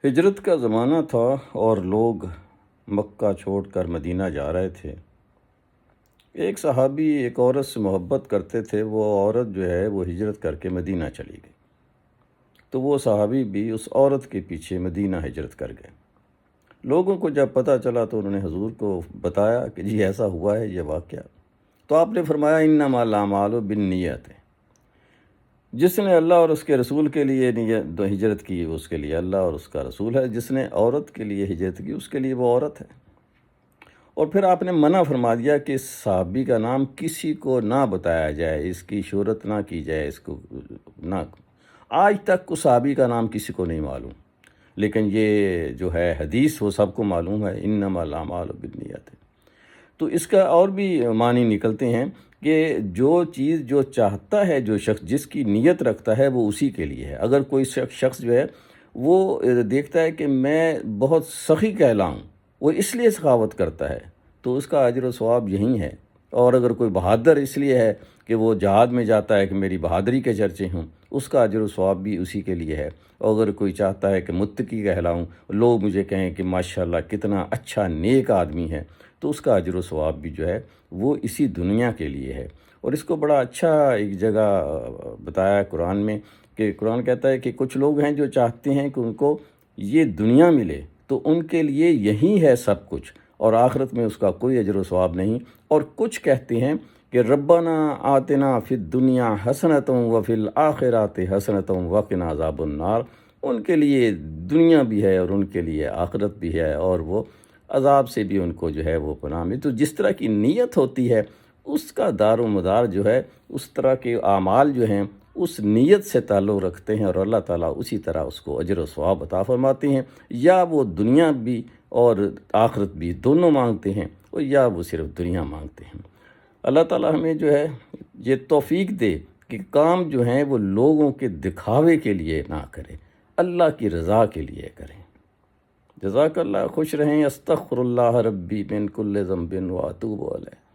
ہجرت کا زمانہ تھا اور لوگ مکہ چھوڑ کر مدینہ جا رہے تھے۔ ایک صحابی ایک عورت سے محبت کرتے تھے، وہ عورت جو ہے وہ ہجرت کر کے مدینہ چلی گئی، تو وہ صحابی بھی اس عورت کے پیچھے مدینہ ہجرت کر گئے۔ لوگوں کو جب پتہ چلا تو انہوں نے حضور کو بتایا کہ جی ایسا ہوا ہے یہ واقعہ، تو آپ نے فرمایا انما الاعمال بالنیات، جس نے اللہ اور اس کے رسول کے لیے نیت ہجرت کی اس کے لیے اللہ اور اس کا رسول ہے، جس نے عورت کے لیے ہجرت کی اس کے لیے وہ عورت ہے۔ اور پھر آپ نے منع فرما دیا کہ اس صحابی کا نام کسی کو نہ بتایا جائے، اس کی شہرت نہ کی جائے، اس کو نہ، آج تک اس صحابی کا نام کسی کو نہیں معلوم، لیکن یہ جو ہے حدیث وہ سب کو معلوم ہے، انما الاعمال بالنیات۔ تو اس کا اور بھی معنی نکلتے ہیں کہ جو چیز جو چاہتا ہے جو شخص جس کی نیت رکھتا ہے وہ اسی کے لیے ہے۔ اگر کوئی شخص جو ہے وہ دیکھتا ہے کہ میں بہت سخی کہلاؤں، وہ اس لیے سخاوت کرتا ہے تو اس کا اجر و ثواب یہی ہے۔ اور اگر کوئی بہادر اس لیے ہے کہ وہ جہاد میں جاتا ہے کہ میری بہادری کے چرچے ہوں، اس کا اجر و ثواب بھی اسی کے لیے ہے۔ اور اگر کوئی چاہتا ہے کہ متقی کہلاؤں، لوگ مجھے کہیں کہ ماشاءاللہ کتنا اچھا نیک آدمی ہے، تو اس کا اجر و ثواب بھی جو ہے وہ اسی دنیا کے لیے ہے۔ اور اس کو بڑا اچھا ایک جگہ بتایا قرآن میں، کہ قرآن کہتا ہے کہ کچھ لوگ ہیں جو چاہتے ہیں کہ ان کو یہ دنیا ملے تو ان کے لیے یہی ہے سب کچھ، اور آخرت میں اس کا کوئی اجر و ثواب نہیں۔ اور کچھ کہتے ہیں کہ ربنا آتنا فی الدنیا حسنۃ وفی الآخرات حسنۃ وقنا عذاب النار، ان کے لیے دنیا بھی ہے اور ان کے لیے آخرت بھی ہے، اور وہ عذاب سے بھی ان کو جو ہے وہ پناہ میں۔ تو جس طرح کی نیت ہوتی ہے اس کا دار و مدار جو ہے، اس طرح کے اعمال جو ہیں اس نیت سے تعلق رکھتے ہیں، اور اللہ تعالیٰ اسی طرح اس کو اجر و ثواب عطا فرماتے ہیں، یا وہ دنیا بھی اور آخرت بھی دونوں مانگتے ہیں، اور یا وہ صرف دنیا مانگتے ہیں۔ اللہ تعالیٰ ہمیں جو ہے یہ توفیق دے کہ کام جو ہیں وہ لوگوں کے دکھاوے کے لیے نہ کریں، اللہ کی رضا کے لیے کریں۔ جزاک اللہ، خوش رہیں، استغفر اللہ ربی من کل ذنب واتوب علیہ۔